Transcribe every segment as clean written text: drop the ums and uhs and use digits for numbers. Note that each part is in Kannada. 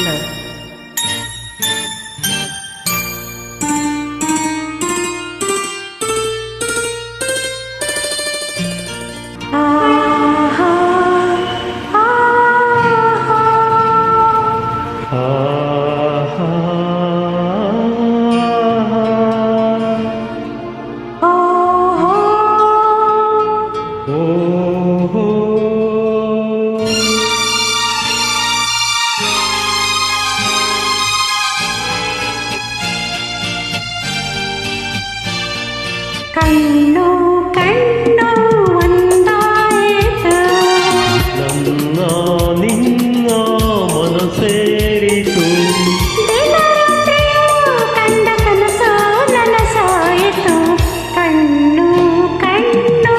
ಕನ್ನಡ. ಕಣ್ಣು ಕಣ್ಣು ಒಂದಾಯಿತು, ನನ್ನ ನಿನ್ನ ಮನ ಸೇರಿತು, ದಿನರಾತ್ರಿಯೂ ಕಂಡ ಕನಸು ನನಸಾಯಿತು. ಕಣ್ಣು ಕಣ್ಣು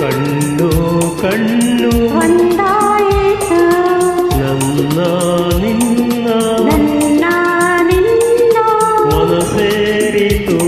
ಕಣ್ಣು ಕಣ್ಣು ಒಂದಾಯಿತು, ನನ್ನ ನಿನ್ನ ನನ್ನ ನಿನ್ನ ಮನ ಸೇರಿತು.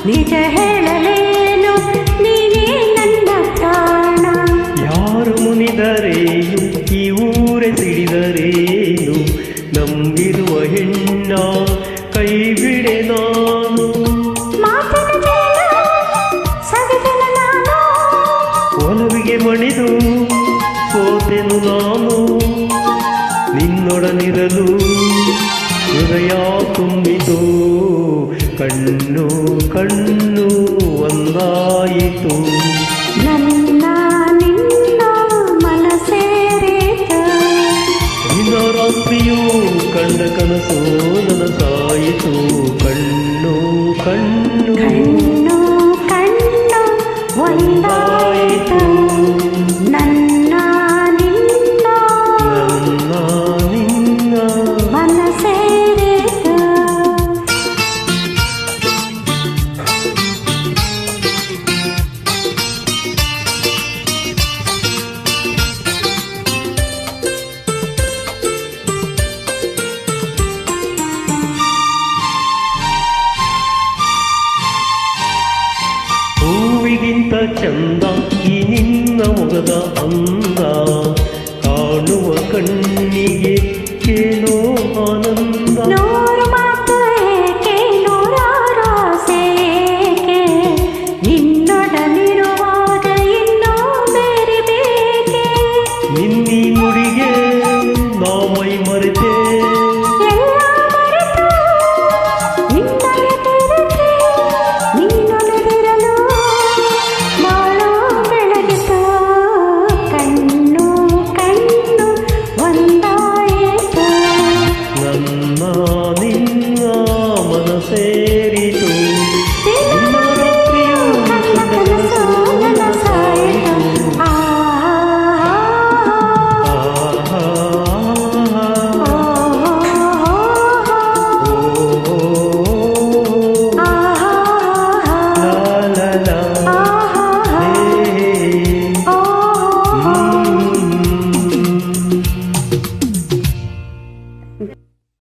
ನಿಜ ಹೇಳಲೇನು ನೀನೇ ನನ್ನ ಪ್ರಾಣ. ಯಾರು ಮುನಿದರೇನು ಈ ಊರೆ ಸಿಡಿದರೇನು, ನಂಬಿರುವ ಹೆಣ್ಣ ಕೈ ಬಿಡೆ ನಾನು. ಮಾತಿನ ಸವಿದನ ನಾನು, ಒಲವಿಗೆ ಮಣಿದು ಸೋತೆನು ನಾನು. ನಿನ್ನೊಡನಿರಲು ಹೃದಯ ತುಂಬಿತು, ಕಣ್ಣು ಕಣ್ಣು ಒಂದಾಯಿತು. ನನ್ನ ನಿನ್ನ ಮನ ಸೇರಿತು, ದಿನ ರಾತ್ರಿಯೂ ಕಂಡ ಕನಸು ನನಸಾಯಿತು. ಕಣ್ಣು ಕಣ್ಣು ಕಣ್ಣು ಕಣ್ಣು ಒಂದಾಯಿತು. ನನ್ನ ನಿನ್ನ ನನ್ನ ನಿನ್ನ ಮನ ಸೇರಿತು. ಹೂವಿಗಿಂತ ಚಂದ ಈ ನಿನ್ನ ಮೊಗದ ಅಂದ, ಕಾಣುವ ಕಣ್ಣಿಗೆ ಏನೋ ಆನಂದ.